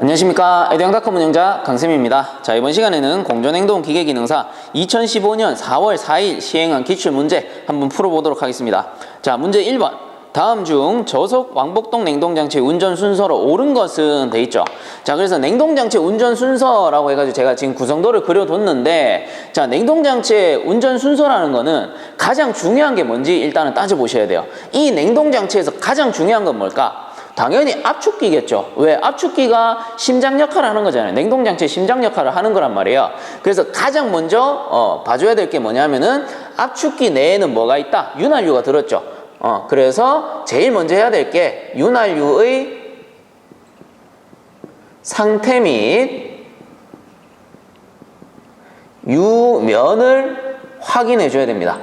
안녕하십니까. 에듀앙닷컴 운영자 강쌤입니다. 자, 이번 시간에는 공존행동 기계기능사 2015년 4월 4일 시행한 기출문제 한번 풀어보도록 하겠습니다. 자, 문제 1번. 다음 중 저속 왕복동 냉동장치 운전 순서로 옳은 것은 돼 있죠. 자, 그래서 냉동장치 운전 순서라고 해가지고 제가 지금 구성도를 그려뒀는데, 자, 냉동장치의 운전 순서라는 거는 가장 중요한 게 뭔지 일단은 따져보셔야 돼요. 이 냉동장치에서 가장 중요한 건 뭘까? 당연히 압축기겠죠. 왜? 압축기가 심장 역할을 하는 거잖아요. 냉동장치의 심장 역할을 하는 거란 말이에요. 그래서 가장 먼저 봐줘야 될 게 뭐냐면은 압축기 내에는 뭐가 있다? 윤활유가 들었죠. 그래서 제일 먼저 해야 될 게 윤활유의 상태 및 유면을 확인해 줘야 됩니다.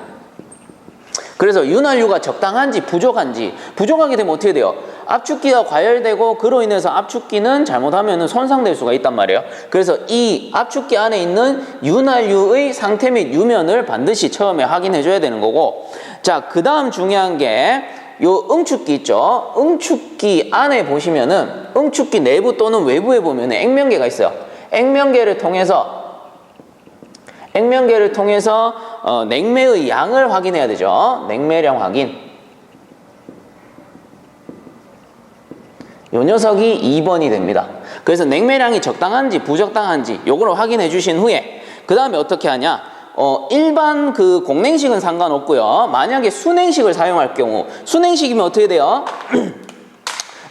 그래서 윤활유가 적당한지 부족한지, 부족하게 되면 어떻게 돼요? 압축기가 과열되고 그로 인해서 압축기는 잘못하면 손상될 수가 있단 말이에요. 그래서 이 압축기 안에 있는 윤활유의 상태 및 유면을 반드시 처음에 확인해 줘야 되는 거고, 자, 그 다음 중요한 게 요 응축기 있죠. 응축기 안에 보시면은 응축기 내부 또는 외부에 보면 액면계가 있어요. 액면계를 통해서 냉매의 양을 확인해야 되죠. 냉매량 확인. 요 녀석이 2번이 됩니다. 그래서 냉매량이 적당한지 부적당한지 요거를 확인해 주신 후에 그 다음에 어떻게 하냐? 일반 그 공냉식은 상관없고요. 만약에 순냉식을 사용할 경우, 순냉식이면 어떻게 돼요?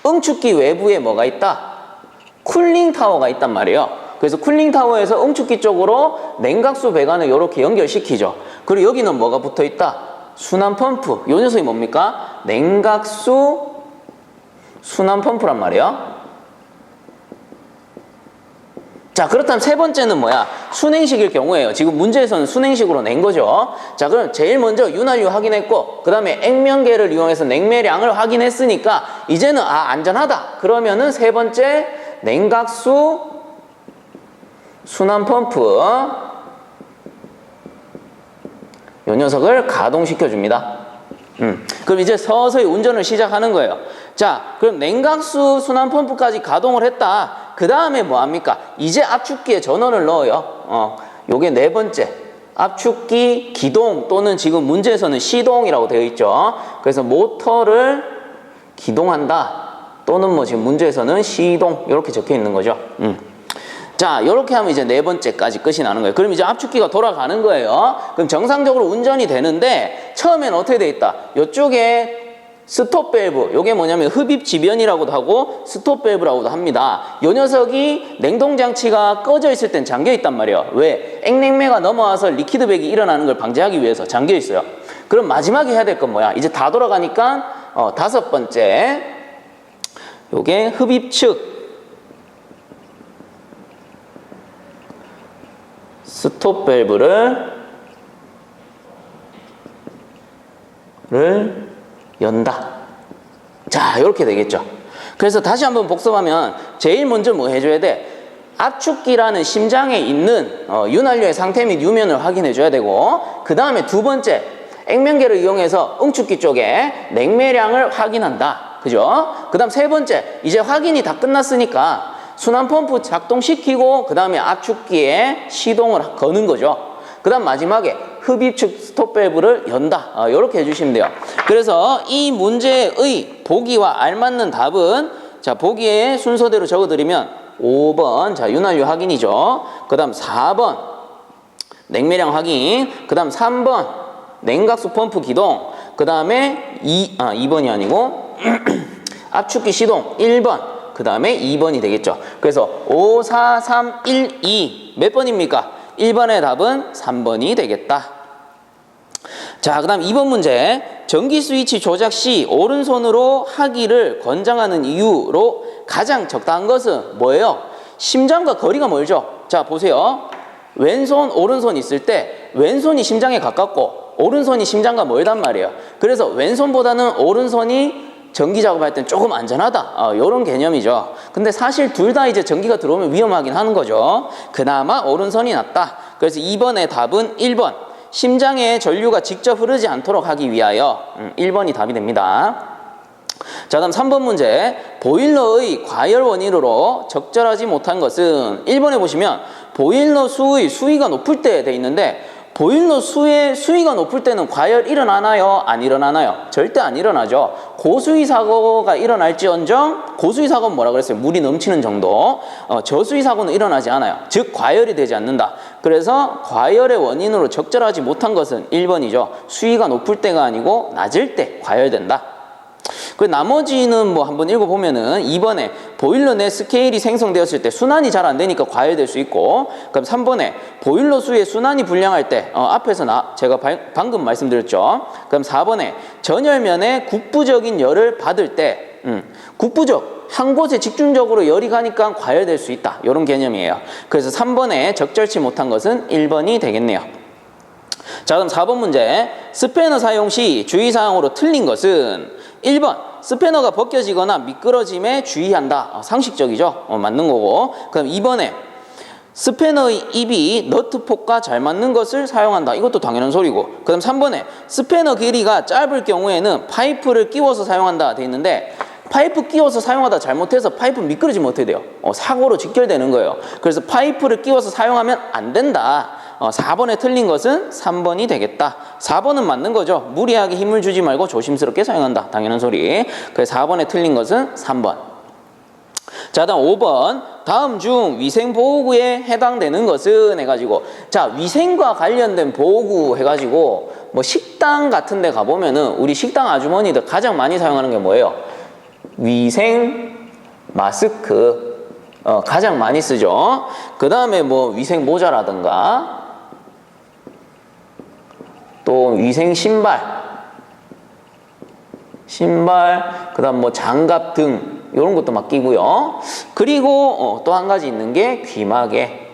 응축기 외부에 뭐가 있다? 쿨링 타워가 있단 말이에요. 그래서 쿨링 타워에서 응축기 쪽으로 냉각수 배관을 이렇게 연결시키죠. 그리고 여기는 뭐가 붙어 있다? 순환 펌프. 요 녀석이 뭡니까? 냉각수 순환 펌프란 말이에요. 자, 그렇다면 세 번째는 뭐야? 순행식일 경우에요. 지금 문제에서는 순행식으로 낸 거죠. 자, 그럼 제일 먼저 윤활유 확인했고, 그 다음에 액면계를 이용해서 냉매량을 확인했으니까 이제는 안전하다. 그러면은 세 번째 냉각수 순환 펌프 요 녀석을 가동시켜 줍니다. 그럼 이제 서서히 운전을 시작하는 거예요. 자, 그럼 냉각수 순환 펌프까지 가동을 했다. 그 다음에 뭐 합니까? 이제 압축기에 전원을 넣어요. 요게 네 번째. 압축기 기동 또는 지금 문제에서는 시동이라고 되어 있죠. 그래서 모터를 기동한다. 또는 뭐 지금 문제에서는 시동 이렇게 적혀 있는 거죠. 자, 이렇게 하면 이제 네 번째까지 끝이 나는 거예요. 그럼 이제 압축기가 돌아가는 거예요. 그럼 정상적으로 운전이 되는데 처음에는 어떻게 돼 있다? 이쪽에 스톱 밸브, 요게 뭐냐면 흡입 지변이라고도 하고 스톱 밸브라고도 합니다. 요 녀석이 냉동장치가 꺼져 있을 땐 잠겨 있단 말이에요. 왜? 액냉매가 넘어와서 리퀴드백이 일어나는 걸 방지하기 위해서 잠겨 있어요. 그럼 마지막에 해야 될 건 뭐야? 이제 다 돌아가니까 다섯 번째 요게 흡입 측 스톱 밸브를 연다. 자, 이렇게 되겠죠. 그래서 다시 한번 복습하면 제일 먼저 뭐 해줘야 돼? 압축기라는 심장에 있는 윤활유의 상태 및 유면을 확인해 줘야 되고, 그 다음에 두 번째 액면계를 이용해서 응축기 쪽에 냉매량을 확인한다. 그죠? 그 다음 세 번째, 이제 확인이 다 끝났으니까 순환 펌프 작동시키고 그 다음에 압축기에 시동을 거는 거죠. 그 다음 마지막에 흡입축 스톱 밸브를 연다. 이렇게 해주시면 돼요. 그래서 이 문제의 보기와 알맞는 답은, 자, 보기에 순서대로 적어드리면 5번, 자, 윤활유 확인이죠. 그 다음 4번 냉매량 확인, 그 다음 3번 냉각수 펌프 기동, 그 다음에 2번이 아니고 압축기 시동 1번, 그 다음에 2번이 되겠죠. 그래서 5, 4, 3, 1, 2 몇 번입니까? 1번의 답은 3번이 되겠다. 자, 그 다음 2번 문제. 전기 스위치 조작 시 오른손으로 하기를 권장하는 이유로 가장 적당한 것은 뭐예요? 심장과 거리가 멀죠. 자, 보세요. 왼손, 오른손 있을 때 왼손이 심장에 가깝고 오른손이 심장과 멀단 말이에요. 그래서 왼손보다는 오른손이 전기 작업할 땐 조금 안전하다. 이런 개념이죠. 근데 사실 둘 다 이제 전기가 들어오면 위험하긴 하는 거죠. 그나마 오른손이 낫다. 그래서 2번의 답은 1번. 심장에 전류가 직접 흐르지 않도록 하기 위하여 1번이 답이 됩니다. 자, 다음 3번 문제. 보일러의 과열 원인으로 적절하지 못한 것은 1번에 보시면 보일러 수의 수위가 높을 때 돼 있는데 보일러 수위가 높을 때는 과열 일어나나요? 안 일어나나요? 절대 안 일어나죠. 고수위 사고가 일어날지언정 고수위 사고는 뭐라 그랬어요? 물이 넘치는 정도. 저수위 사고는 일어나지 않아요. 즉 과열이 되지 않는다. 그래서 과열의 원인으로 적절하지 못한 것은 1번이죠. 수위가 높을 때가 아니고 낮을 때 과열된다. 그 나머지는 뭐 한번 읽어보면은 2번에 보일러 내 스케일이 생성되었을 때 순환이 잘 안 되니까 과열될 수 있고, 그럼 3번에 보일러 수의 순환이 불량할 때 앞에서 제가 방금 말씀드렸죠. 그럼 4번에 전열면에 국부적인 열을 받을 때 국부적 한 곳에 집중적으로 열이 가니까 과열될 수 있다. 이런 개념이에요. 그래서 3번에 적절치 못한 것은 1번이 되겠네요. 자, 그럼 4번 문제. 스패너 사용 시 주의사항으로 틀린 것은 1번 스패너가 벗겨지거나 미끄러짐에 주의한다. 상식적이죠. 맞는 거고. 그럼 2번에 스패너의 입이 너트폭과 잘 맞는 것을 사용한다. 이것도 당연한 소리고. 그다음 3번에 스패너 길이가 짧을 경우에는 파이프를 끼워서 사용한다 돼 있는데 파이프 끼워서 사용하다 잘못해서 파이프 미끄러지면 어떻게 돼요? 사고로 직결되는 거예요. 그래서 파이프를 끼워서 사용하면 안 된다. 4번에 틀린 것은 3번이 되겠다. 4번은 맞는 거죠. 무리하게 힘을 주지 말고 조심스럽게 사용한다. 당연한 소리. 그래서 4번에 틀린 것은 3번. 자, 다음 5번. 다음 중 위생보호구에 해당되는 것은 해가지고, 자, 위생과 관련된 보호구 해가지고 뭐 식당 같은 데 가보면은 우리 식당 아주머니들 가장 많이 사용하는 게 뭐예요? 위생 마스크. 가장 많이 쓰죠. 그 다음에 뭐 위생 모자라든가 또 위생 신발, 그 다음 뭐 장갑 등 이런 것도 막 끼고요. 그리고 또 한 가지 있는 게 귀마개.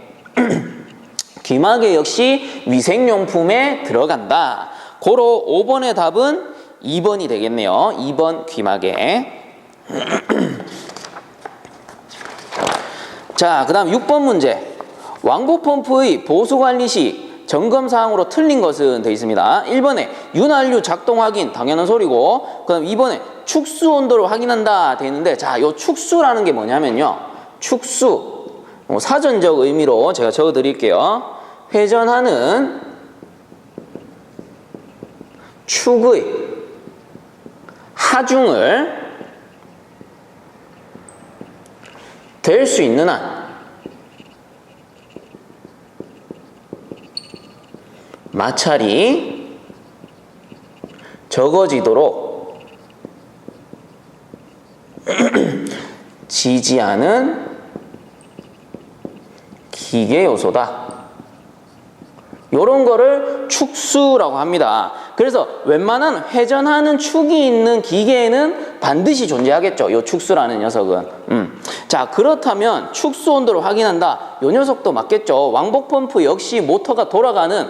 귀마개 역시 위생용품에 들어간다. 고로 5번의 답은 2번이 되겠네요. 2번 귀마개. 자, 그 다음 6번 문제. 왕복펌프의 보수관리 시 점검사항으로 틀린 것은 되어 있습니다. 1번에 윤활유 작동 확인, 당연한 소리고, 그 다음 2번에 축수 온도를 확인한다 되어 있는데, 자, 요 축수라는 게 뭐냐면요. 축수, 사전적 의미로 제가 적어 드릴게요. 회전하는 축의 하중을 될 수 있는 한 마찰이 적어지도록 지지하는 기계 요소다. 요런 거를 축수라고 합니다. 그래서 웬만한 회전하는 축이 있는 기계에는 반드시 존재하겠죠. 요 축수라는 녀석은. 자, 그렇다면 축수 온도를 확인한다. 요 녀석도 맞겠죠. 왕복 펌프 역시 모터가 돌아가는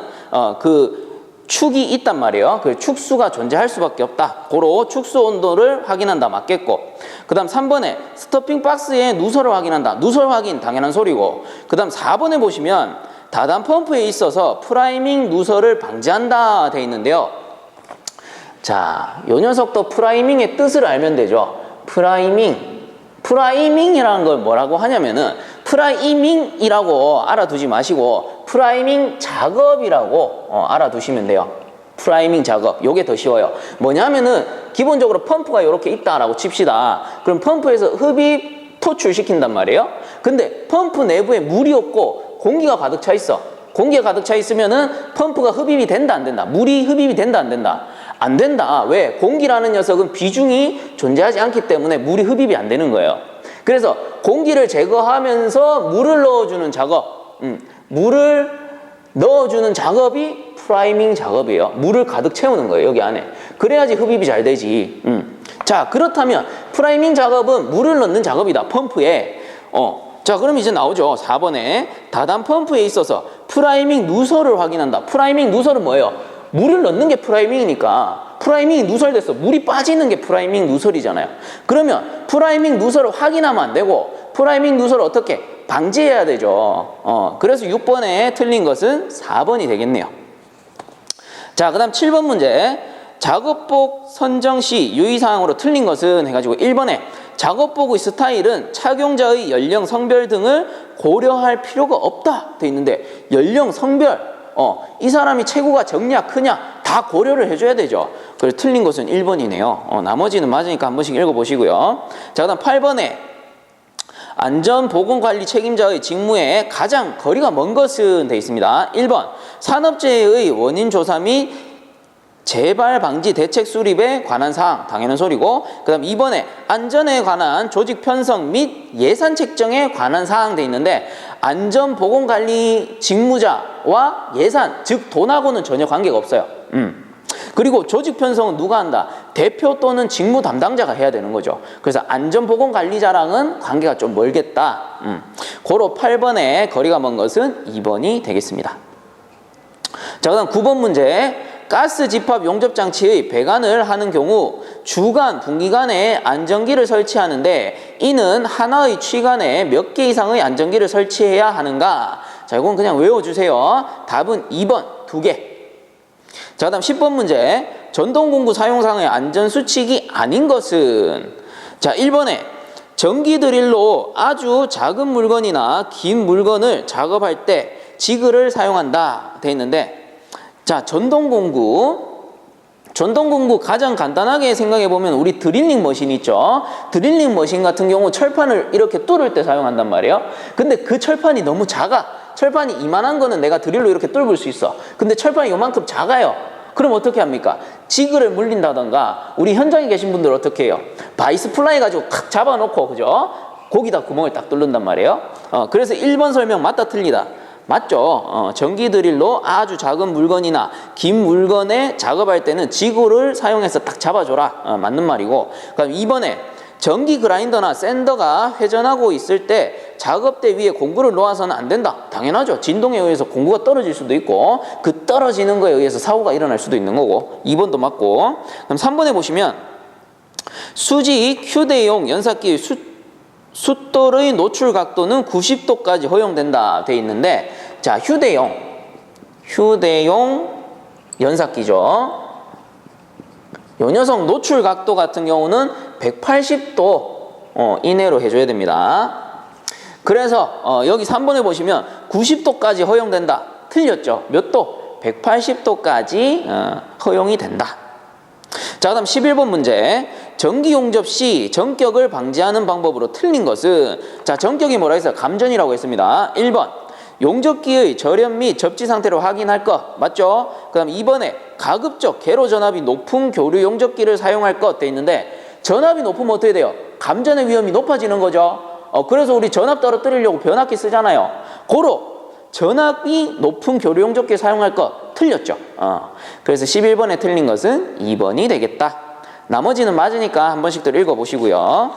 그 축이 있단 말이에요. 그 축수가 존재할 수밖에 없다. 고로 축수 온도를 확인한다. 맞겠고. 그 다음 3번에 스토핑 박스의 누설을 확인한다. 누설 확인 당연한 소리고. 그 다음 4번에 보시면 다단 펌프에 있어서 프라이밍 누설을 방지한다 돼 있는데요. 자, 요 녀석도 프라이밍의 뜻을 알면 되죠. 프라이밍이라는 걸 뭐라고 하냐면은 프라이밍이라고 알아두지 마시고 프라이밍 작업이라고 알아두시면 돼요. 프라이밍 작업. 요게 더 쉬워요. 뭐냐면은 기본적으로 펌프가 이렇게 있다라고 칩시다. 그럼 펌프에서 흡입 토출시킨단 말이에요. 근데 펌프 내부에 물이 없고 공기가 가득 차 있어. 공기가 가득 차 있으면은 펌프가 흡입이 된다 안 된다? 물이 흡입이 된다 안 된다? 안 된다. 왜? 공기라는 녀석은 비중이 존재하지 않기 때문에 물이 흡입이 안 되는 거예요. 그래서 공기를 제거하면서 물을 넣어주는 작업, 물을 넣어주는 작업이 프라이밍 작업이에요. 물을 가득 채우는 거예요, 여기 안에. 그래야지 흡입이 잘 되지. 자, 그렇다면 프라이밍 작업은 물을 넣는 작업이다, 펌프에. 자, 그럼 이제 나오죠. 4번에 다단 펌프에 있어서 프라이밍 누설을 확인한다. 프라이밍 누설은 뭐예요? 물을 넣는 게 프라이밍이니까 프라이밍이 누설됐어. 물이 빠지는 게 프라이밍 누설이잖아요. 그러면 프라이밍 누설을 확인하면 안 되고 프라이밍 누설을 어떻게 방지해야 되죠. 그래서 6번에 틀린 것은 4번이 되겠네요. 자, 그 다음 7번 문제. 작업복 선정 시 유의사항으로 틀린 것은 해가지고 1번에 작업복의 스타일은 착용자의 연령, 성별 등을 고려할 필요가 없다 돼 있는데 연령, 성별, 이 사람이 체구가 적냐 크냐 다 고려를 해줘야 되죠. 그래서 틀린 것은 1번이네요. 나머지는 맞으니까 한 번씩 읽어보시고요. 자, 그다음 8번에 안전보건관리 책임자의 직무에 가장 거리가 먼 것은 돼 있습니다. 1번 산업재해의 원인 조사 및 재발 방지 대책 수립에 관한 사항, 당연한 소리고, 그 다음 2번에 안전에 관한 조직 편성 및 예산 책정에 관한 사항 돼 있는데 안전보건관리 직무자와 예산, 즉 돈하고는 전혀 관계가 없어요. 그리고 조직 편성은 누가 한다? 대표 또는 직무 담당자가 해야 되는 거죠. 그래서 안전보건관리자랑은 관계가 좀 멀겠다. 고로 8번에 거리가 먼 것은 2번이 되겠습니다. 자, 그 다음 9번 문제. 가스 집합 용접 장치의 배관을 하는 경우 주간, 분기간에 안전기를 설치하는데 이는 하나의 취관에 몇 개 이상의 안전기를 설치해야 하는가? 자, 이건 그냥 외워주세요. 답은 2번 2개. 자, 그 다음 10번 문제. 전동공구 사용상의 안전수칙이 아닌 것은? 자, 1번에 전기 드릴로 아주 작은 물건이나 긴 물건을 작업할 때 지그를 사용한다 돼 있는데, 자, 전동공구 가장 간단하게 생각해보면 우리 드릴링 머신 있죠. 드릴링 머신 같은 경우 철판을 이렇게 뚫을 때 사용한단 말이에요. 근데 그 철판이 너무 작아. 철판이 이만한 거는 내가 드릴로 이렇게 뚫을 수 있어. 근데 철판이 요만큼 작아요. 그럼 어떻게 합니까? 지그를 물린다던가, 우리 현장에 계신 분들 어떻게 해요? 바이스 플라이 가지고 탁 잡아놓고, 그죠? 거기다 구멍을 딱 뚫는단 말이에요. 그래서 1번 설명 맞다 틀리다? 맞죠. 전기 드릴로 아주 작은 물건이나 긴 물건에 작업할 때는 지구를 사용해서 딱 잡아줘라. 맞는 말이고. 그럼 2번에 전기 그라인더나 샌더가 회전하고 있을 때 작업대 위에 공구를 놓아서는 안 된다. 당연하죠. 진동에 의해서 공구가 떨어질 수도 있고 그 떨어지는 거에 의해서 사고가 일어날 수도 있는 거고. 2번도 맞고. 그럼 3번에 보시면 수지 휴대용 연삭기의 숫돌의 노출 각도는 90도까지 허용된다 돼 있는데, 자, 휴대용 연삭기죠. 요 녀석 노출 각도 같은 경우는 180도 이내로 해줘야 됩니다. 그래서 여기 3번에 보시면 90도까지 허용된다. 틀렸죠. 몇 도? 180도까지 허용이 된다. 자, 그 다음 11번 문제. 전기 용접 시 전격을 방지하는 방법으로 틀린 것은? 자, 전격이 뭐라 했어요? 감전이라고 했습니다. 1번 용접기의 절연 및 접지 상태를 확인할 것. 맞죠? 그 다음 2번에 가급적 개로 전압이 높은 교류 용접기를 사용할 것 돼 있는데, 전압이 높으면 어떻게 돼요? 감전의 위험이 높아지는 거죠. 그래서 우리 전압 떨어뜨리려고 변압기 쓰잖아요. 고로 전압이 높은 교류 용접기 사용할 것 틀렸죠. 그래서 11번에 틀린 것은 2번이 되겠다. 나머지는 맞으니까 한 번씩 더 읽어보시고요.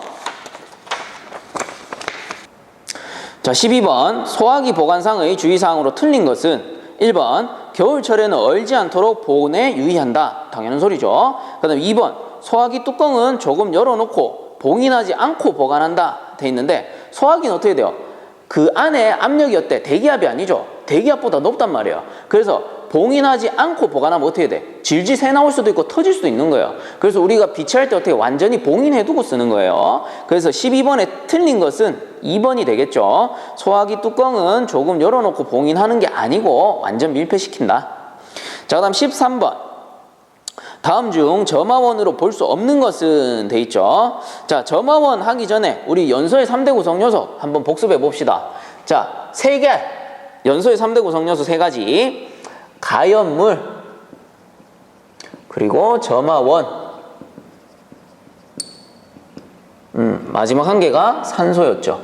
자, 12번 소화기 보관상의 주의사항으로 틀린 것은? 1번 겨울철에는 얼지 않도록 보온에 유의한다. 당연한 소리죠. 그 다음 2번 소화기 뚜껑은 조금 열어놓고 봉인하지 않고 보관한다 돼 있는데, 소화기는 어떻게 돼요? 그 안에 압력이 어때? 대기압이 아니죠. 대기압보다 높단 말이에요. 그래서 봉인하지 않고 보관하면 어떻게 돼? 질질 새 나올 수도 있고 터질 수도 있는 거예요. 그래서 우리가 비치할 때 어떻게 완전히 봉인해두고 쓰는 거예요. 그래서 12번에 틀린 것은 2번이 되겠죠. 소화기 뚜껑은 조금 열어놓고 봉인하는 게 아니고 완전 밀폐시킨다. 자, 그 다음 13번. 다음 중 점화원으로 볼 수 없는 것은 돼 있죠. 자, 점화원 하기 전에 우리 연소의 3대 구성 요소 한번 복습해 봅시다. 자, 3개. 연소의 3대 구성 요소 3가지. 가연물, 그리고 점화원, 마지막 한 개가 산소였죠.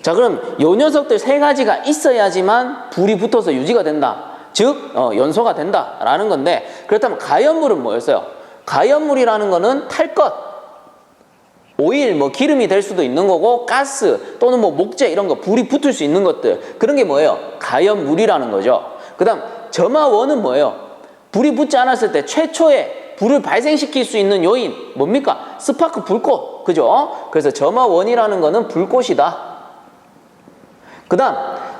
자, 그럼 요 녀석들 3가지가 있어야지만 불이 붙어서 유지가 된다. 즉 연소가 된다라는 건데, 그렇다면 가연물은 뭐였어요? 가연물이라는 거는 탈 것, 오일, 기름이 될 수도 있는 거고, 가스 또는 목재 이런 거 불이 붙을 수 있는 것들, 그런 게 뭐예요? 가연물이라는 거죠. 그 다음 점화원은 뭐예요? 불이 붙지 않았을 때 최초의 불을 발생시킬 수 있는 요인 뭡니까? 스파크 불꽃, 그죠? 그래서 점화원이라는 거는 불꽃이다. 그 다음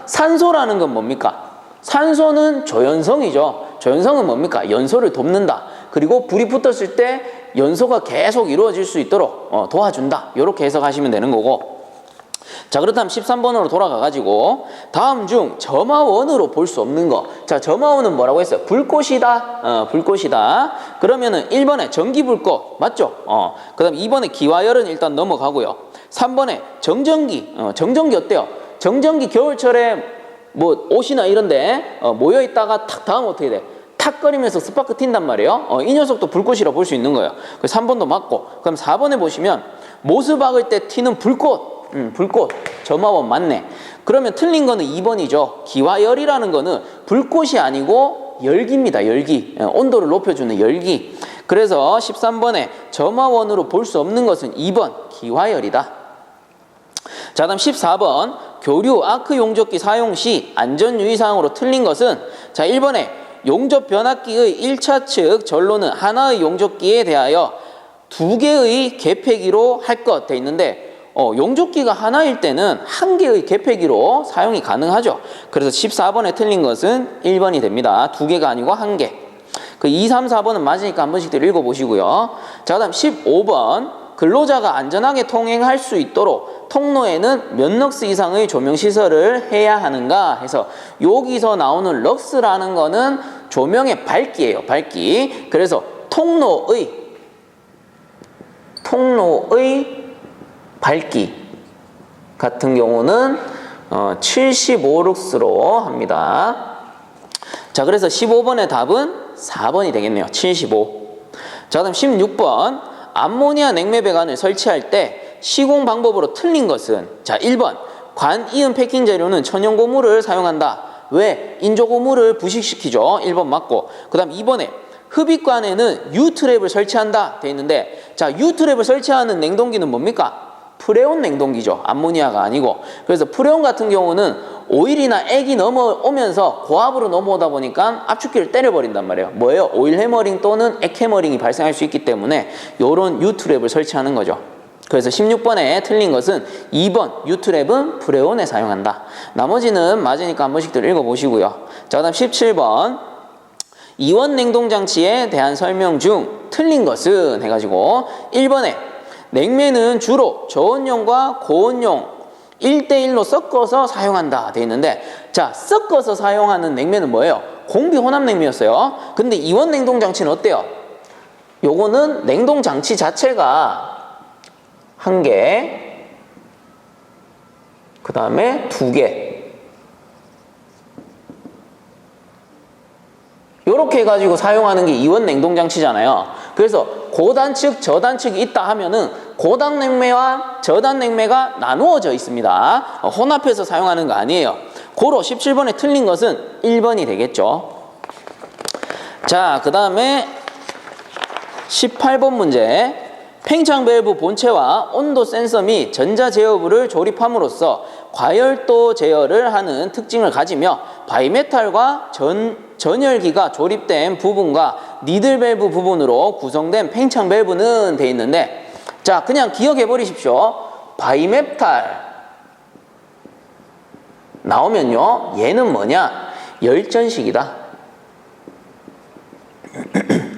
산소라는 건 뭡니까? 산소는 조연성이죠. 조연성은 뭡니까? 연소를 돕는다. 그리고 불이 붙었을 때 연소가 계속 이루어질 수 있도록 도와준다. 이렇게 해석하시면 되는 거고. 자, 그렇다면 13번으로 돌아가가지고 다음 중 점화원으로 볼 수 없는 거. 자, 점화원은 뭐라고 했어요? 불꽃이다. 불꽃이다. 그러면은 1번에 전기불꽃 맞죠? 그 다음 2번에 기와열은 일단 넘어가고요. 3번에 정전기. 정전기 어때요? 정전기 겨울철에 뭐 옷이나 이런데 모여있다가 탁 닿으면 어떻게 돼? 탁 거리면서 스파크 튄단 말이에요. 이 녀석도 불꽃이라 볼 수 있는 거예요. 3번도 맞고. 그럼 4번에 보시면 모스 박을 때 튀는 불꽃. 불꽃. 점화원 맞네. 그러면 틀린 거는 2번이죠. 기와열이라는 거는 불꽃이 아니고 열기입니다. 열기. 온도를 높여주는 열기. 그래서 13번에 점화원으로 볼 수 없는 것은 2번 기와열이다. 자, 다음 14번 교류 아크 용접기 사용 시 안전유의사항으로 틀린 것은 자, 1번에 용접 변압기의 1차 측 전로는 하나의 용접기에 대하여 2개의 개폐기로 할 것 돼 있는데 용접기가 하나일 때는 1개의 개폐기로 사용이 가능하죠. 그래서 14번에 틀린 것은 1번이 됩니다. 2개가 아니고 1개. 그 2, 3, 4번은 맞으니까 한 번씩들 읽어보시고요. 자, 그다음 15번 근로자가 안전하게 통행할 수 있도록 통로에는 몇 럭스 이상의 조명시설을 해야 하는가 해서 여기서 나오는 럭스라는 거는 조명의 밝기예요. 밝기. 그래서 통로의 밝기 같은 경우는 75룩스로 합니다. 자, 그래서 15번의 답은 4번이 되겠네요. 75. 자, 그다음 16번 암모니아 냉매 배관을 설치할 때 시공 방법으로 틀린 것은 자, 1번 관이은 패킹 재료는 천연 고무를 사용한다. 왜? 인조 고무를 부식시키죠. 1번 맞고. 그 다음 2번에 흡입관에는 U트랩을 설치한다 돼 있는데 자, U트랩을 설치하는 냉동기는 뭡니까? 프레온 냉동기죠. 암모니아가 아니고. 그래서 프레온 같은 경우는 오일이나 액이 넘어오면서 고압으로 넘어오다 보니까 압축기를 때려버린단 말이에요. 뭐예요? 오일 해머링 또는 액 해머링이 발생할 수 있기 때문에 이런 U트랩을 설치하는 거죠. 그래서 16번에 틀린 것은 2번 U트랩은 프레온에 사용한다. 나머지는 맞으니까 한 번씩들 읽어보시고요. 자, 그다음 17번 이원 냉동장치에 대한 설명 중 틀린 것은 해가지고 1번에 냉매는 주로 저온용과 고온용 1대1로 섞어서 사용한다 돼 있는데 자, 섞어서 사용하는 냉매는 뭐예요? 공비 혼합 냉매였어요. 근데 이원 냉동장치는 어때요? 요거는 냉동장치 자체가 1개, 그 다음에 2개 요렇게 해가지고 사용하는 게 이원 냉동장치잖아요. 그래서 고단측, 저단측이 있다 하면은 고단 냉매와 저단 냉매가 나누어져 있습니다. 혼합해서 사용하는 거 아니에요. 고로 17번에 틀린 것은 1번이 되겠죠. 자, 그 다음에 18번 문제. 팽창 밸브 본체와 온도 센서 및 전자 제어부를 조립함으로써 과열도 제어를 하는 특징을 가지며 바이메탈과 전열기가 조립된 부분과 니들 밸브 부분으로 구성된 팽창 밸브는 돼 있는데 자, 그냥 기억해 버리십시오. 바이메탈 나오면요, 얘는 뭐냐? 열전식이다.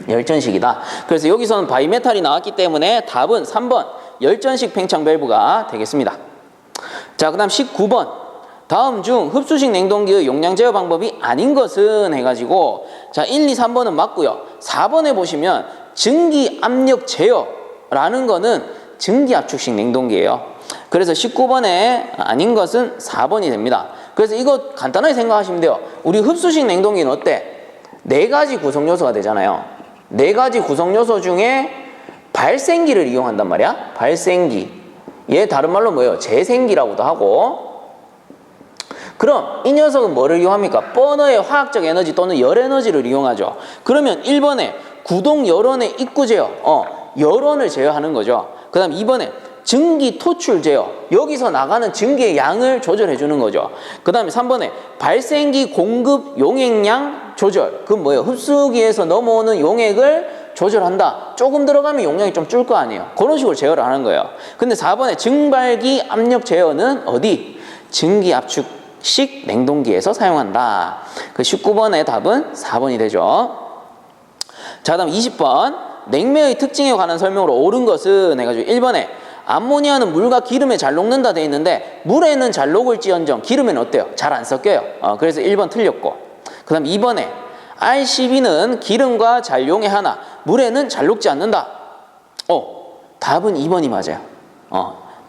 열전식이다. 그래서 여기서는 바이메탈이 나왔기 때문에 답은 3번 열전식 팽창 밸브가 되겠습니다. 자, 그 다음 19번 다음 중 흡수식 냉동기의 용량 제어 방법이 아닌 것은 해가지고 자, 1, 2, 3번은 맞고요. 4번에 보시면 증기 압력 제어라는 거는 증기 압축식 냉동기예요. 그래서 19번에 아닌 것은 4번이 됩니다. 그래서 이거 간단하게 생각하시면 돼요. 우리 흡수식 냉동기는 어때? 4가지 구성 요소가 되잖아요. 4가지 구성 요소 중에 발생기를 이용한단 말이야. 발생기. 얘 다른 말로 뭐예요? 재생기라고도 하고. 그럼 이 녀석은 뭐를 이용합니까? 버너의 화학적 에너지 또는 열 에너지를 이용하죠. 그러면 1번에 구동 열원의 입구 제어. 열원을 제어하는 거죠. 그 다음 2번에 증기 토출 제어. 여기서 나가는 증기의 양을 조절해 주는 거죠. 그 다음에 3번에 발생기 공급 용액량 조절. 그건 뭐예요? 흡수기에서 넘어오는 용액을 조절한다. 조금 들어가면 용량이 좀 줄 거 아니에요. 그런 식으로 제어를 하는 거예요. 근데 4번에 증발기 압력 제어는 어디? 증기 압축식 냉동기에서 사용한다. 그 19번의 답은 4번이 되죠. 자, 다음 20번. 냉매의 특징에 관한 설명으로 옳은 것은 해가지고 1번에 암모니아는 물과 기름에 잘 녹는다 돼 있는데 물에는 잘 녹을지언정 기름에는 어때요? 잘 안 섞여요. 그래서 1번 틀렸고. 그 다음 2번에 R12는 기름과 잘 용해하나 물에는 잘 녹지 않는다. 답은 2번이 맞아요.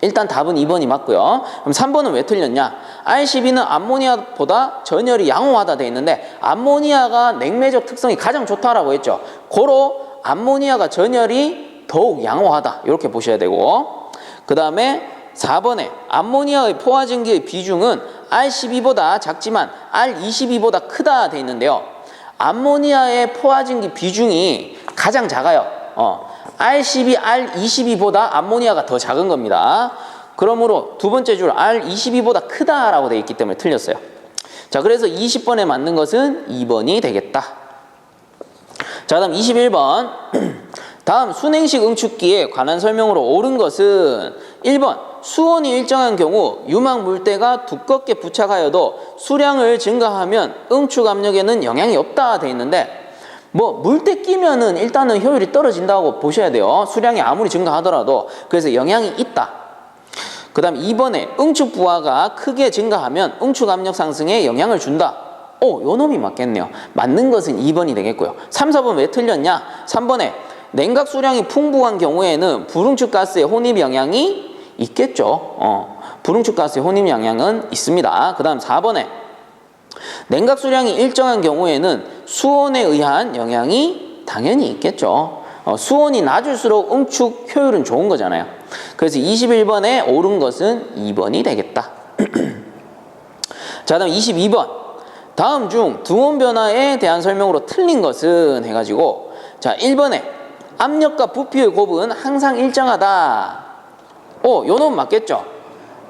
일단 답은 2번이 맞고요. 그럼 3번은 왜 틀렸냐? R12는 암모니아보다 전열이 양호하다 돼 있는데 암모니아가 냉매적 특성이 가장 좋다라고 했죠. 고로 암모니아가 전열이 더욱 양호하다. 이렇게 보셔야 되고, 그 다음에 4번에 암모니아의 포화증기의 비중은 R12보다 작지만 R22보다 크다 돼 있는데요. 암모니아의 포화증기 비중이 가장 작아요. R12, R22보다 암모니아가 더 작은 겁니다. 그러므로 두 번째 줄 R22보다 크다라고 돼 있기 때문에 틀렸어요. 자, 그래서 20번에 맞는 것은 2번이 되겠다. 자, 다음 21번. 다음 순행식 응축기에 관한 설명으로 옳은 것은 1번 수온이 일정한 경우 유막 물때가 두껍게 부착하여도 수량을 증가하면 응축 압력에는 영향이 없다 돼 있는데 물때 끼면은 일단은 효율이 떨어진다고 보셔야 돼요. 수량이 아무리 증가하더라도. 그래서 영향이 있다. 그 다음 2번에 응축 부하가 크게 증가하면 응축 압력 상승에 영향을 준다. 요 놈이 맞겠네요. 맞는 것은 2번이 되겠고요. 3, 4번 왜 틀렸냐? 3번에 냉각 수량이 풍부한 경우에는 불응축 가스의 혼입 영향이 있겠죠. 불응축 가스의 혼입 영향은 있습니다. 그 다음 4번에 냉각 수량이 일정한 경우에는 수온에 의한 영향이 당연히 있겠죠. 수온이 낮을수록 응축 효율은 좋은 거잖아요. 그래서 21번에 옳은 것은 2번이 되겠다. 자, 다음 22번. 다음 중 등온 변화에 대한 설명으로 틀린 것은 해가지고, 자, 1번에 압력과 부피의 곱은 항상 일정하다. 요 놈 맞겠죠?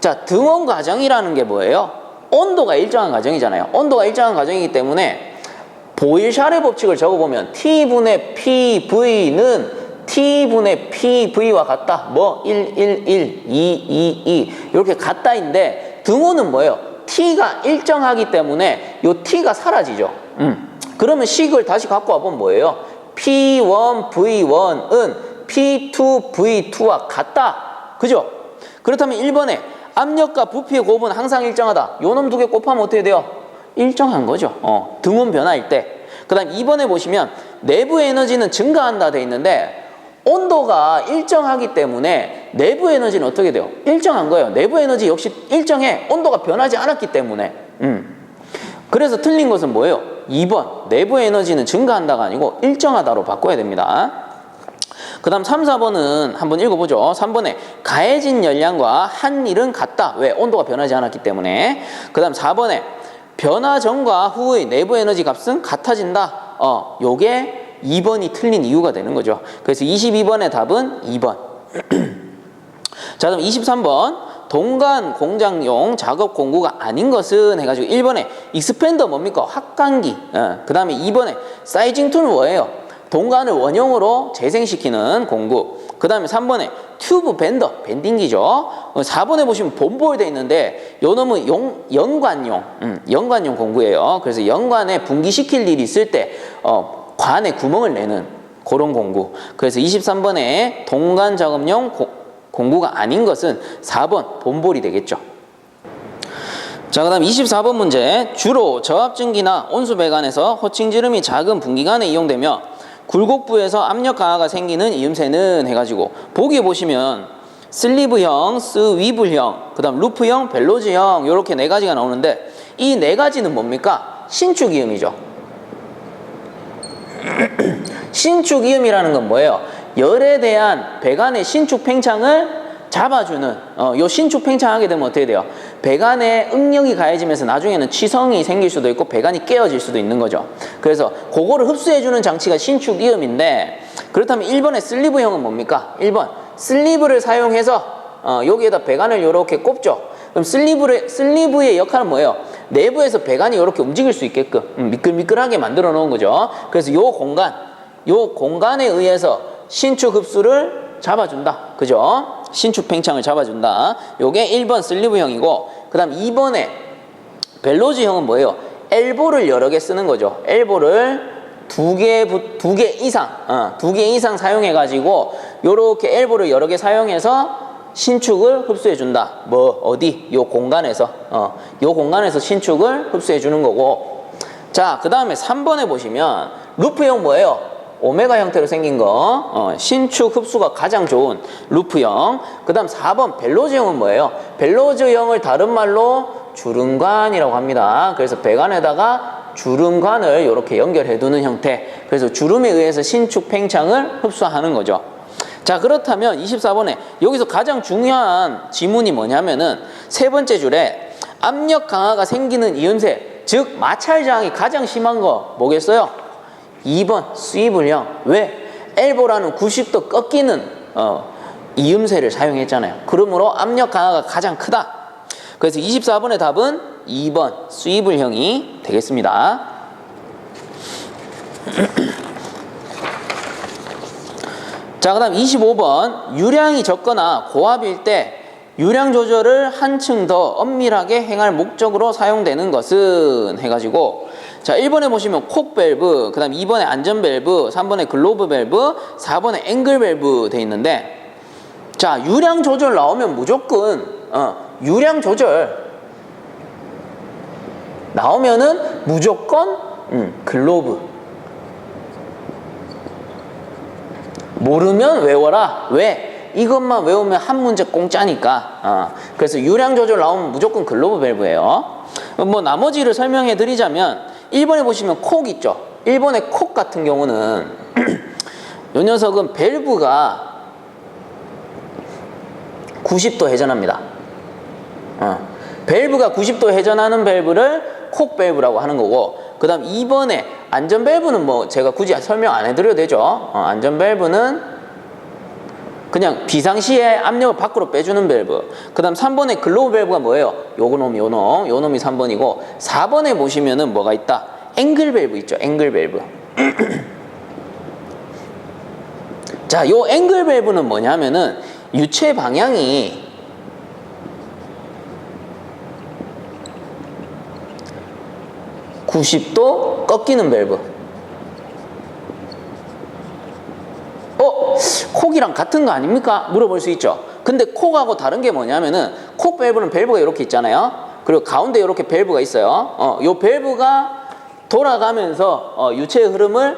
자, 등온 과정이라는 게 뭐예요? 온도가 일정한 과정이잖아요. 온도가 일정한 과정이기 때문에 보일샤르 법칙을 적어보면 T분의 PV는 T분의 PV와 같다. 1, 1, 1, 2, 2, 2 이렇게 같다인데 등온은 뭐예요? T가 일정하기 때문에 요 T가 사라지죠. 그러면 식을 다시 갖고 와보면 뭐예요? P1V1은 P2V2와 같다. 그죠? 그렇다면 1번에 압력과 부피의 곱은 항상 일정하다. 요 놈 두 개 곱하면 어떻게 돼요? 일정한 거죠. 등온 변화일 때. 그 다음 2번에 보시면 내부 에너지는 증가한다 돼 있는데 온도가 일정하기 때문에 내부 에너지는 어떻게 돼요? 일정한 거예요. 내부 에너지 역시 일정해. 온도가 변하지 않았기 때문에. 그래서 틀린 것은 뭐예요? 2번. 내부 에너지는 증가한다가 아니고 일정하다로 바꿔야 됩니다. 그 다음 3, 4번은 한번 읽어보죠. 3번에 가해진 열량과 한 일은 같다. 왜? 온도가 변하지 않았기 때문에. 그 다음 4번에 변화 전과 후의 내부 에너지 값은 같아진다. 요게 2번이 틀린 이유가 되는 거죠. 그래서 22번의 답은 2번. 자, 그럼 23번. 동간 공장용 작업 공구가 아닌 것은 해가지고 1번에 익스펜더 뭡니까? 확강기. 그 다음에 2번에 사이징 툴은 뭐예요? 동간을 원형으로 재생시키는 공구. 그 다음에 3번에 튜브 밴더, 밴딩기죠. 4번에 보시면 본볼 돼 있는데 요 놈은 연관용 공구예요. 그래서 연관에 분기시킬 일이 있을 때 관에 구멍을 내는 그런 공구. 그래서 23번에 동간 작업용 공구가 아닌 것은 4번 본볼이 되겠죠. 자, 그 다음 24번 문제. 주로 저압증기나 온수배관에서 호칭지름이 작은 분기관에 이용되며 굴곡부에서 압력 강화가 생기는 이음새는 해가지고 보기에 보시면 슬리브형, 스위블형, 그 다음 루프형, 벨로즈형 이렇게 네 가지가 나오는데 이 네 가지는 뭡니까? 신축이음이죠. 신축이음이라는 건 뭐예요? 열에 대한 배관의 신축 팽창을 잡아주는 요 신축 팽창하게 되면 어떻게 돼요? 배관에 응력이 가해지면서 나중에는 치성이 생길 수도 있고 배관이 깨어질 수도 있는 거죠. 그래서 그거를 흡수해주는 장치가 신축이음인데 그렇다면 1번의 슬리브형은 뭡니까? 1번 슬리브를 사용해서 여기에다 배관을 이렇게 꼽죠. 그럼 슬리브의 역할은 뭐예요? 내부에서 배관이 이렇게 움직일 수 있게끔 미끌미끌하게 만들어 놓은 거죠. 그래서 요 공간에 의해서 신축 흡수를 잡아준다. 그죠? 신축 팽창을 잡아준다. 요게 1번 슬리브형이고 그 다음 2번에 벨로즈형은 뭐예요? 엘보를 여러 개 쓰는 거죠. 엘보를 두 개 이상 사용해가지고 요렇게 엘보를 여러 개 사용해서 신축을 흡수해준다. 뭐 어디? 요 공간에서 요 공간에서 신축을 흡수해주는 거고. 자, 그 다음에 3번에 보시면 루프형 뭐예요? 오메가 형태로 생긴 거 신축 흡수가 가장 좋은 루프형. 그 다음 4번 벨로즈형은 뭐예요? 벨로즈형을 다른 말로 주름관이라고 합니다. 그래서 배관에다가 주름관을 이렇게 연결해 두는 형태. 그래서 주름에 의해서 신축 팽창을 흡수하는 거죠. 자, 그렇다면 24번에 여기서 가장 중요한 지문이 뭐냐면은 세 번째 줄에 압력 강화가 생기는 이음새, 즉 마찰 저항이 가장 심한 거 뭐겠어요? 2번 스위블형. 왜? 엘보라는 90도 꺾이는 이음새를 사용했잖아요. 그러므로 압력 강화가 가장 크다. 그래서 24번의 답은 2번 스위블형이 되겠습니다. 자, 그 다음 25번 유량이 적거나 고압일 때 유량 조절을 한층 더 엄밀하게 행할 목적으로 사용되는 것은 해가지고, 자, 1번에 보시면 콕 밸브, 그 다음 2번에 안전 밸브, 3번에 글로브 밸브, 4번에 앵글 밸브 돼 있는데, 자, 유량 조절 나오면 무조건 유량 조절 나오면은 무조건 글로브. 모르면 외워라. 왜? 이것만 외우면 한 문제 공짜니까. 그래서 유량 조절 나오면 무조건 글로브 밸브예요. 뭐 나머지를 설명해 드리자면 1번에 보시면 콕 있죠. 1번의 콕 같은 경우는 이 녀석은 밸브가 90도 회전합니다. 밸브가 90도 회전하는 밸브를 콕 밸브라고 하는 거고, 그 다음 2번에 안전 밸브는 뭐 제가 굳이 설명 안 해드려도 되죠. 안전 밸브는 그냥 비상시에 압력을 밖으로 빼주는 밸브. 그 다음 3번에 글로브 밸브가 뭐예요? 요 놈이 3번이고, 4번에 보시면은 뭐가 있다? 앵글 밸브 있죠. 앵글 밸브. 자, 요 앵글 밸브는 뭐냐면은 유체 방향이 (90도) 꺾이는 밸브. 콕이랑 같은 거 아닙니까? 물어볼 수 있죠. 근데 콕하고 다른 게 뭐냐면은 콕 밸브는 밸브가 이렇게 있잖아요. 그리고 가운데 이렇게 밸브가 있어요. 요 밸브가 돌아가면서 유체의 흐름을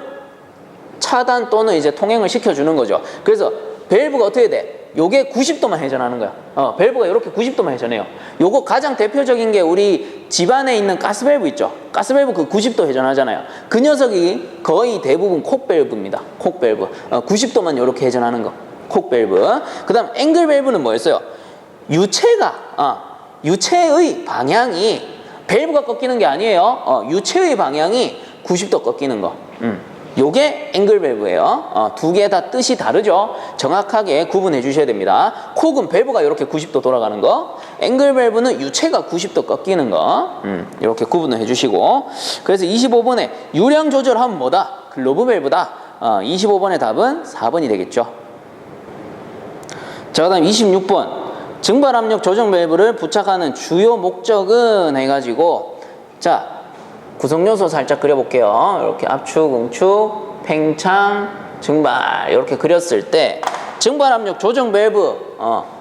차단 또는 이제 통행을 시켜주는 거죠. 그래서 밸브가 어떻게 돼? 요게 90도만 회전하는 거야. 밸브가 이렇게 90도만 회전해요. 요거 가장 대표적인 게 우리 집안에 있는 가스 밸브 있죠. 가스 밸브 그 90도 회전하잖아요. 그 녀석이 거의 대부분 콕 밸브입니다. 콕 밸브. 90도만 이렇게 회전하는 거. 콕 밸브. 그 다음 앵글 밸브는 뭐였어요? 유체의 방향이 밸브가 꺾이는 게 아니에요. 유체의 방향이 90도 꺾이는 거. 요게 앵글 밸브예요. 두 개 다 뜻이 다르죠. 정확하게 구분해 주셔야 됩니다. 콕은 밸브가 이렇게 90도 돌아가는 거, 앵글 밸브는 유체가 90도 꺾이는 거. 이렇게 구분을 해주시고, 그래서 25번에 유량 조절하면 뭐다? 글로브 밸브다. 25번의 답은 4번이 되겠죠. 자, 그 다음 26번 증발 압력 조정 밸브를 부착하는 주요 목적은 해가지고, 자, 구성 요소 살짝 그려볼게요. 이렇게 압축, 응축, 팽창, 증발 이렇게 그렸을 때 증발 압력 조정 밸브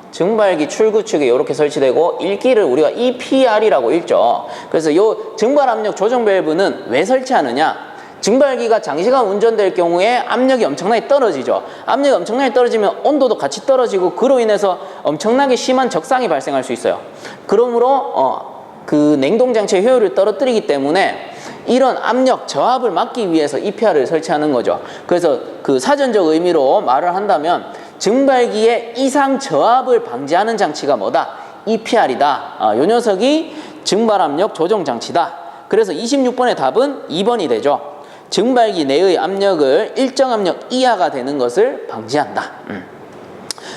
증발기 출구축에 이렇게 설치되고 읽기를 우리가 EPR이라고 읽죠. 그래서 이 증발 압력 조정 밸브는 왜 설치하느냐? 증발기가 장시간 운전될 경우에 압력이 엄청나게 떨어지죠. 압력이 엄청나게 떨어지면 온도도 같이 떨어지고 그로 인해서 엄청나게 심한 적상이 발생할 수 있어요. 그러므로 그 냉동장치의 효율을 떨어뜨리기 때문에 이런 압력 저압을 막기 위해서 EPR을 설치하는 거죠. 그래서 그 사전적 의미로 말을 한다면 증발기의 이상 저압을 방지하는 장치가 뭐다? EPR이다. 요 녀석이 증발 압력 조정 장치다. 그래서 26번의 답은 2번이 되죠. 증발기 내의 압력을 일정 압력 이하가 되는 것을 방지한다.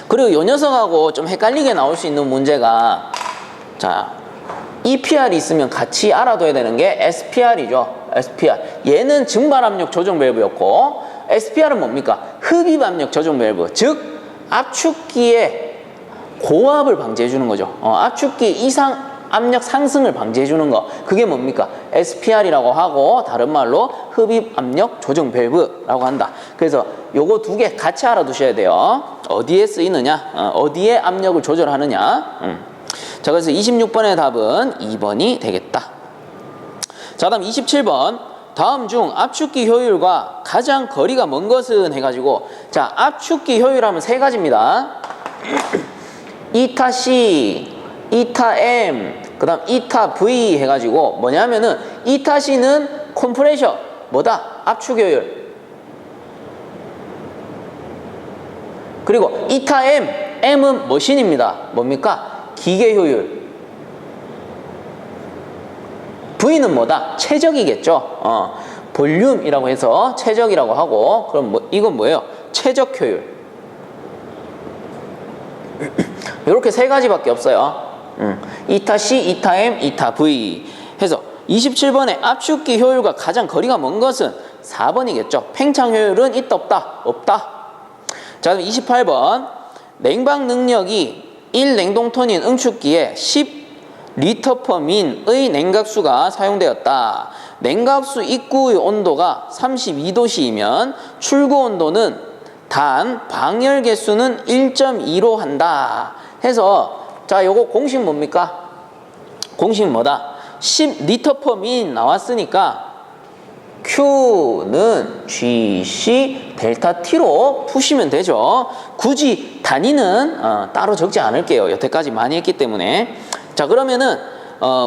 그리고 요 녀석하고 좀 헷갈리게 나올 수 있는 문제가, 자, EPR이 있으면 같이 알아둬야 되는 게 SPR이죠. SPR. 얘는 증발 압력 조정 밸브였고, SPR은 뭡니까? 흡입 압력 조정 밸브. 즉 압축기의 고압을 방지해 주는 거죠. 압축기 이상 압력 상승을 방지해 주는 거. 그게 뭡니까? SPR이라고 하고 다른 말로 흡입 압력 조정 밸브라고 한다. 그래서 요거 두 개 같이 알아두셔야 돼요. 어디에 쓰이느냐? 어디에 압력을 조절하느냐? 자, 그래서 26번의 답은 2번이 되겠다. 자, 다음 27번. 다음 중 압축기 효율과 가장 거리가 먼 것은 해가지고, 자, 압축기 효율하면 세 가지입니다. 이타 C, 이타 M, 그 다음 이타 V 해가지고 뭐냐면은 이타 C는 컴프레셔, 뭐다? 압축 효율. 그리고 이타 M, M은 머신입니다. 뭡니까? 기계 효율. V는 뭐다? 최적이겠죠. 볼륨이라고 해서 최적이라고 하고, 그럼 이건 뭐예요? 최적 효율. 이렇게 세 가지밖에 없어요. 이타 C, 이타 M, 이타 V 해서 27번에 압축기 효율과 가장 거리가 먼 것은 4번이겠죠. 팽창 효율은 있다 없다? 없다. 자, 그럼 28번. 냉방 능력이 1냉동톤인 응축기에 10리터/민의 냉각수가 사용되었다. 냉각수 입구의 온도가 32도씨이면 출구 온도는 단 방열 개수는 1.2로 한다. 해서 자, 요거 공식 뭡니까? 공식 뭐다? 10리터/민 나왔으니까 Q는 GC 델타 T로 푸시면 되죠. 굳이 단위는 따로 적지 않을게요. 여태까지 많이 했기 때문에. 자, 그러면은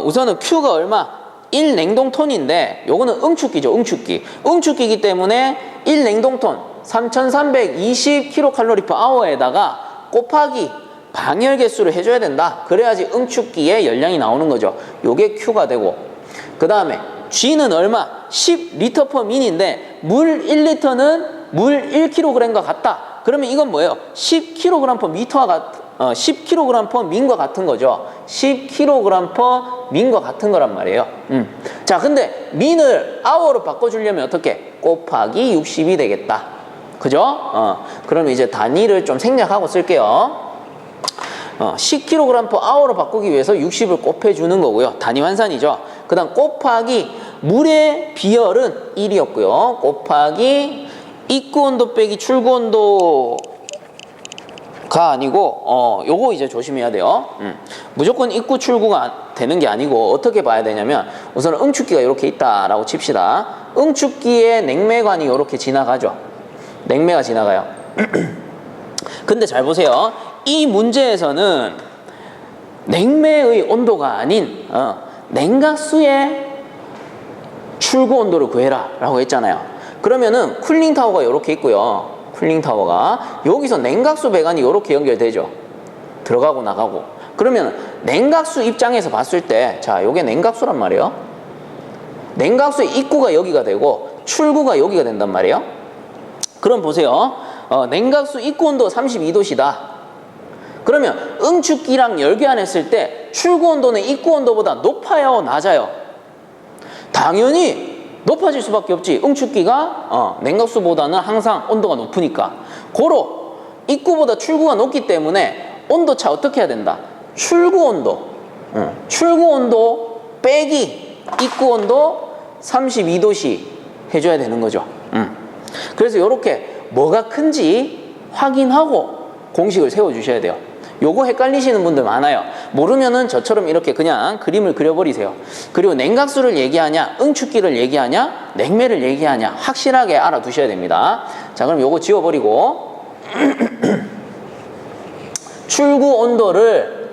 우선은 Q가 얼마? 1냉동톤인데 요거는 응축기죠. 응축기. 응축기이기 때문에 1냉동톤 3320kcal/h에다가 곱하기 방열 개수를 해줘야 된다. 그래야지 응축기에 열량이 나오는 거죠. 요게 Q가 되고, 그 다음에 G는 얼마? 10리터/민인데 물 1리터는 물 1kg과 같다. 그러면 이건 뭐예요? 10kg/민과 같은 거죠. 10kg/민과 같은 거란 말이에요. 자, 근데 민을 아워로 바꿔주려면 어떻게? 곱하기 60이 되겠다. 그죠? 그러면 이제 단위를 좀 생략하고 쓸게요. 10kg/h로 바꾸기 위해서 60을 곱해주는 거고요. 단위 환산이죠. 그 다음 곱하기 물의 비열은 1이었고요. 곱하기 입구 온도 빼기 출구 온도가 아니고 요거 이제 조심해야 돼요. 무조건 입구 출구가 되는 게 아니고 어떻게 봐야 되냐면 우선 응축기가 이렇게 있다라고 칩시다. 응축기에 냉매관이 이렇게 지나가죠. 냉매가 지나가요. 근데 잘 보세요. 이 문제에서는 냉매의 온도가 아닌 냉각수의 출구 온도를 구해라 라고 했잖아요. 그러면은 쿨링타워가 이렇게 있고요. 쿨링타워가 여기서 냉각수 배관이 이렇게 연결되죠. 들어가고 나가고. 그러면 냉각수 입장에서 봤을 때, 자, 요게 냉각수란 말이에요. 냉각수의 입구가 여기가 되고 출구가 여기가 된단 말이에요. 그럼 보세요. 냉각수 입구 온도 32도시다. 그러면 응축기랑 열교환했을 때 출구 온도는 입구 온도보다 높아요, 낮아요? 당연히 높아질 수밖에 없지. 응축기가 냉각수보다는 항상 온도가 높으니까. 고로 입구보다 출구가 높기 때문에 온도차 어떻게 해야 된다? 출구 온도. 출구 온도 빼기 입구 온도 32도씨 해줘야 되는 거죠. 그래서 이렇게 뭐가 큰지 확인하고 공식을 세워주셔야 돼요. 요거 헷갈리시는 분들 많아요. 모르면은 저처럼 이렇게 그냥 그림을 그려버리세요. 그리고 냉각수를 얘기하냐, 응축기를 얘기하냐, 냉매를 얘기하냐 확실하게 알아두셔야 됩니다. 자, 그럼 요거 지워버리고 출구 온도를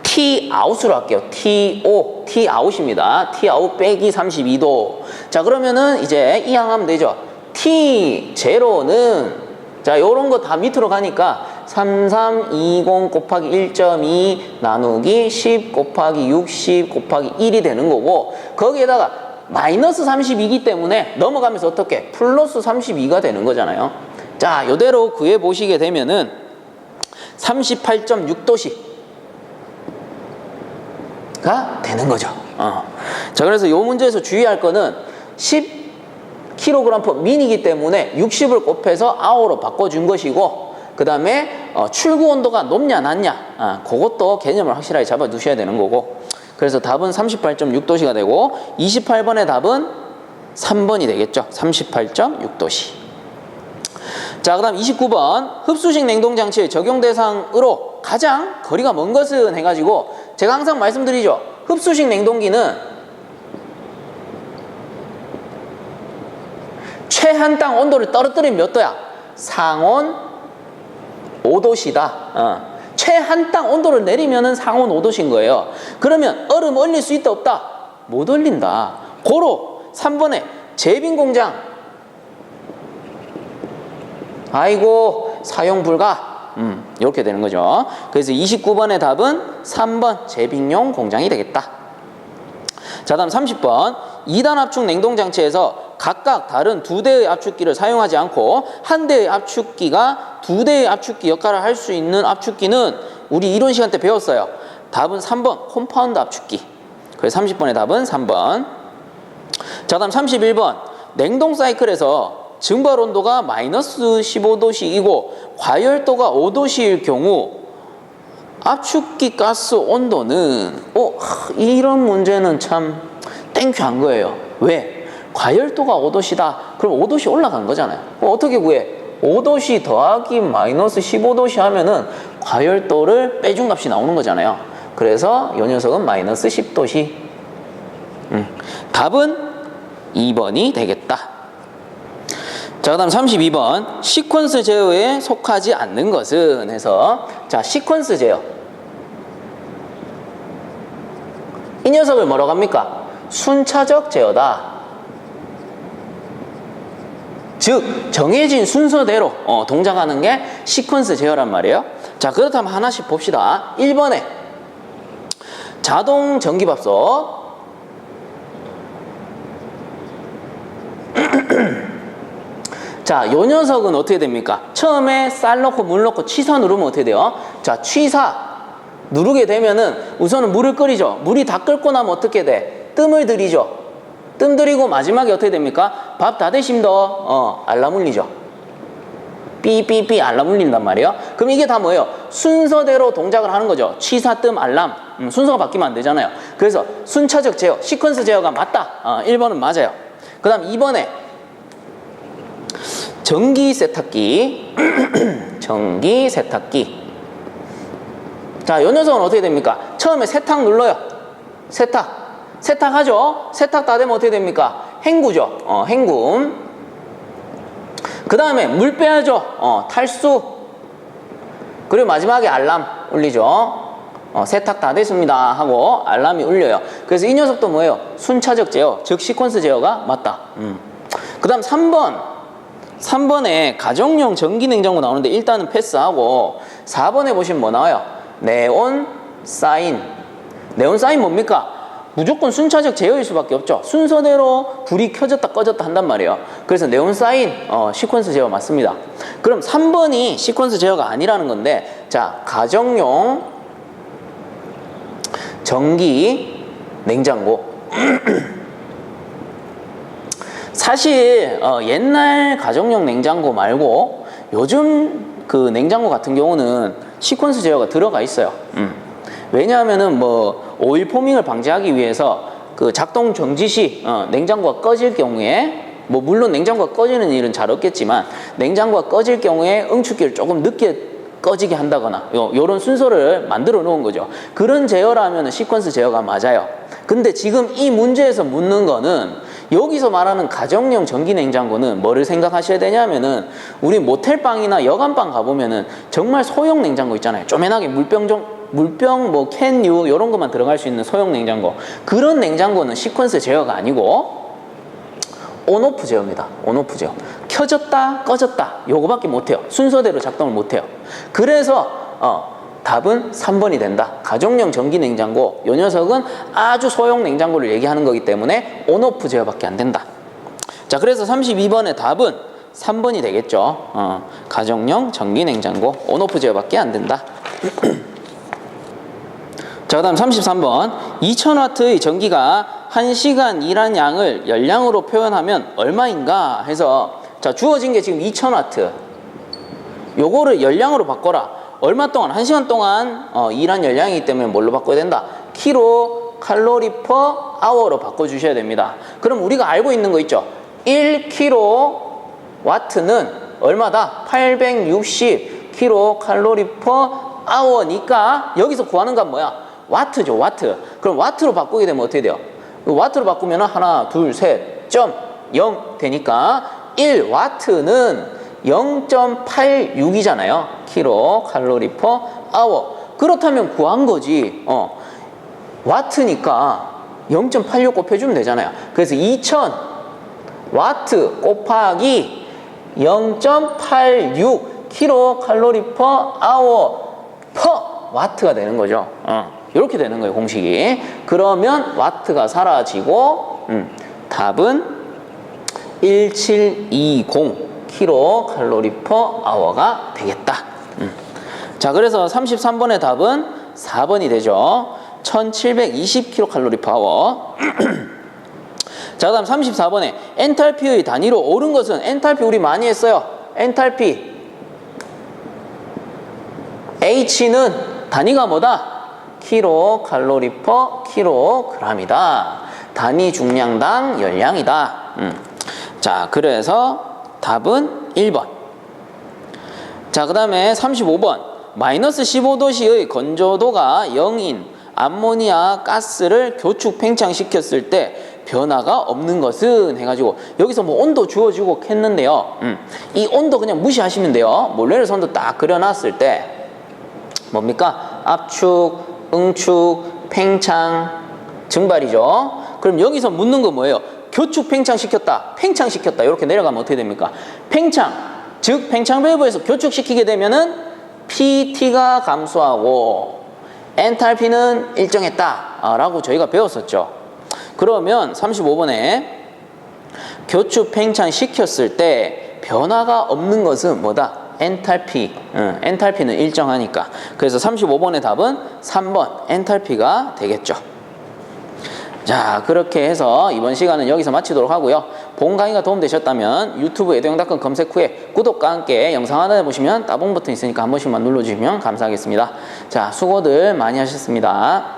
T-out으로 할게요. T-O, T-out입니다. T-out 빼기 32도. 자, 그러면은 이제 이항하면 되죠. T0는 자, 요런 거 다 밑으로 가니까 3320 곱하기 1.2 나누기 10 곱하기 60 곱하기 1이 되는 거고, 거기에다가 마이너스 32이기 때문에 넘어가면서 어떻게? 플러스 32가 되는 거잖아요. 자, 요대로 구해 보시게 되면은 38.6도씨가 되는 거죠. 자, 그래서 요 문제에서 주의할 거는 10kg/min이기 때문에 60을 곱해서 hour로 바꿔준 것이고, 그 다음에 출구 온도가 높냐 낮냐, 그것도 개념을 확실하게 잡아 두셔야 되는 거고, 그래서 답은 38.6도씨가 되고 28번의 답은 3번이 되겠죠. 38.6도씨. 자, 그 다음 29번 흡수식 냉동장치의 적용 대상으로 가장 거리가 먼 것은 해가지고 제가 항상 말씀드리죠. 흡수식 냉동기는 최한땅 온도를 떨어뜨리면 몇 도야? 상온 5도씨다. 최한땅 온도를 내리면은 상온 5도씨인 거예요. 그러면 얼음 얼릴 수 있다 없다? 못 얼린다. 고로 3번에 제빙 공장 아이고 사용 불가 이렇게 되는 거죠. 그래서 29번의 답은 3번 제빙용 공장이 되겠다. 자, 다음 30번 2단 압축 냉동장치에서 각각 다른 2대의 압축기를 사용하지 않고 한 대의 압축기가 2대의 압축기 역할을 할 수 있는 압축기는 우리 이론 시간 때 배웠어요. 답은 3번 콤파운드 압축기. 그래서 30번의 답은 3번. 자, 다음 31번 냉동 사이클에서 증발 온도가 마이너스 15도씨이고 과열도가 5도씨일 경우 압축기 가스 온도는 이런 문제는 참 땡큐한 거예요. 왜? 과열도가 5도씨다. 그럼 5도씨 올라간 거잖아요. 어떻게 구해? 5도씨 더하기 마이너스 15도씨 하면은 과열도를 빼준 값이 나오는 거잖아요. 그래서 이 녀석은 마이너스 10도씨. 답은 2번이 되겠다. 자, 그 다음 32번 시퀀스 제어에 속하지 않는 것은 해서 자, 시퀀스 제어 이 녀석을 뭐라고 합니까? 순차적 제어다. 즉 정해진 순서대로 동작하는 게 시퀀스 제어란 말이에요. 자, 그렇다면 하나씩 봅시다. 1번에 자동 전기밥솥 자, 요 녀석은 어떻게 됩니까? 처음에 쌀 넣고 물 넣고 취사 누르면 어떻게 돼요? 자, 취사 누르게 되면은 우선은 물을 끓이죠. 물이 다 끓고 나면 어떻게 돼? 뜸을 들이죠. 뜸 들이고 마지막에 어떻게 됩니까? 밥 다 되심더 알람 울리죠. 삐삐삐 알람 울린단 말이에요. 그럼 이게 다 뭐예요? 순서대로 동작을 하는 거죠. 취사, 뜸, 알람. 순서가 바뀌면 안 되잖아요. 그래서 순차적 제어, 시퀀스 제어가 맞다. 1번은 맞아요. 그 다음 2번에 전기 세탁기 전기 세탁기 자, 요 녀석은 어떻게 됩니까? 처음에 세탁 눌러요. 세탁하죠. 세탁 다 되면 어떻게 됩니까? 헹구죠. 헹굼. 그 다음에 물 빼야죠. 탈수. 그리고 마지막에 알람 울리죠. 세탁 다 됐습니다 하고 알람이 울려요. 그래서 이 녀석도 뭐예요? 순차적 제어, 즉 시퀀스 제어가 맞다. 그 다음 3번에 가정용 전기냉장고 나오는데 일단은 패스하고 4번에 보시면 뭐 나와요? 네온 사인. 네온 사인 뭡니까? 무조건 순차적 제어일 수밖에 없죠. 순서대로 불이 켜졌다 꺼졌다 한단 말이에요. 그래서 네온 사인 시퀀스 제어 맞습니다. 그럼 3번이 시퀀스 제어가 아니라는 건데 자, 가정용 전기 냉장고 사실 옛날 가정용 냉장고 말고 요즘 그 냉장고 같은 경우는 시퀀스 제어가 들어가 있어요. 왜냐하면은 뭐 오일 포밍을 방지하기 위해서 그 작동 정지 시 냉장고가 꺼질 경우에 뭐 물론 냉장고가 꺼지는 일은 잘 없겠지만 냉장고가 꺼질 경우에 응축기를 조금 늦게 꺼지게 한다거나 요런 순서를 만들어 놓은 거죠. 그런 제어라면 시퀀스 제어가 맞아요. 근데 지금 이 문제에서 묻는 거는 여기서 말하는 가정용 전기 냉장고는 뭐를 생각하셔야 되냐면은 우리 모텔방이나 여관방 가보면은 정말 소형 냉장고 있잖아요. 쪼매나게 물병 뭐 캔류 이런 것만 들어갈 수 있는 소형 냉장고. 그런 냉장고는 시퀀스 제어가 아니고 온오프 제어입니다. 온오프 제어. 켜졌다 꺼졌다 요거밖에 못해요. 순서대로 작동을 못해요. 그래서 답은 3번이 된다. 가정용 전기 냉장고 요 녀석은 아주 소형 냉장고를 얘기하는 거기 때문에 온오프 제어밖에 안 된다. 자, 그래서 32번의 답은 3번이 되겠죠. 가정용 전기 냉장고 온오프 제어밖에 안 된다. 자, 그 다음 33번 2000W의 전기가 1시간 일한 양을 열량으로 표현하면 얼마인가 해서 자, 주어진 게 지금 2000W 요거를 열량으로 바꿔라. 얼마 동안? 1시간 동안 일한 열량이기 때문에 뭘로 바꿔야 된다? 키로 kcal/h로 바꿔주셔야 됩니다. 그럼 우리가 알고 있는 거 있죠? 1kW는 얼마다? 860 kcal/h니까 여기서 구하는 건 뭐야? 와트죠, 와트. 그럼 와트로 바꾸게 되면 어떻게 돼요? 와트로 바꾸면 하나, 둘, 셋, 점 0 되니까 1와트는 0.86이잖아요. kcal/h. 그렇다면 구한 거지. 와트니까 0.86 곱해주면 되잖아요. 그래서 2000 와트 곱하기 0.86 kcal/h per 와트가 되는 거죠. 이렇게 되는 거예요, 공식이. 그러면 와트가 사라지고 답은 1720 kcal/h가 되겠다. 자, 그래서 33번의 답은 4번이 되죠. 1720 kcal/h. 자, 다음 34번에 엔탈피의 단위로 옳은 것은, 엔탈피 우리 많이 했어요. 엔탈피 H는 단위가 뭐다? kcal/kg이다. 단위 중량당 열량이다. 자, 그래서 답은 1번. 자, 그 다음에 35번. 마이너스 15도씨의 건조도가 0인 암모니아 가스를 교축 팽창시켰을 때 변화가 없는 것은 해가지고 여기서 뭐 온도 주어주고 했는데요. 이 온도 그냥 무시하시면 돼요. 몰레르선도 딱 그려놨을 때 뭡니까? 압축, 응축, 팽창, 증발이죠. 그럼 여기서 묻는 거 뭐예요? 교축 팽창시켰다, 팽창시켰다 이렇게 내려가면 어떻게 됩니까? 팽창, 즉 팽창 밸브에서 교축시키게 되면은 PT가 감소하고 엔탈피는 일정했다 라고 저희가 배웠었죠. 그러면 35번에 교축 팽창시켰을 때 변화가 없는 것은 뭐다? 엔탈피. 엔탈피는 일정하니까. 그래서 35번의 답은 3번 엔탈피가 되겠죠. 자, 그렇게 해서 이번 시간은 여기서 마치도록 하고요. 본 강의가 도움되셨다면 유튜브 에듀영닷컴 검색 후에 구독과 함께 영상 하단에 보시면 따봉 버튼 있으니까 한 번씩만 눌러주시면 감사하겠습니다. 자, 수고들 많이 하셨습니다.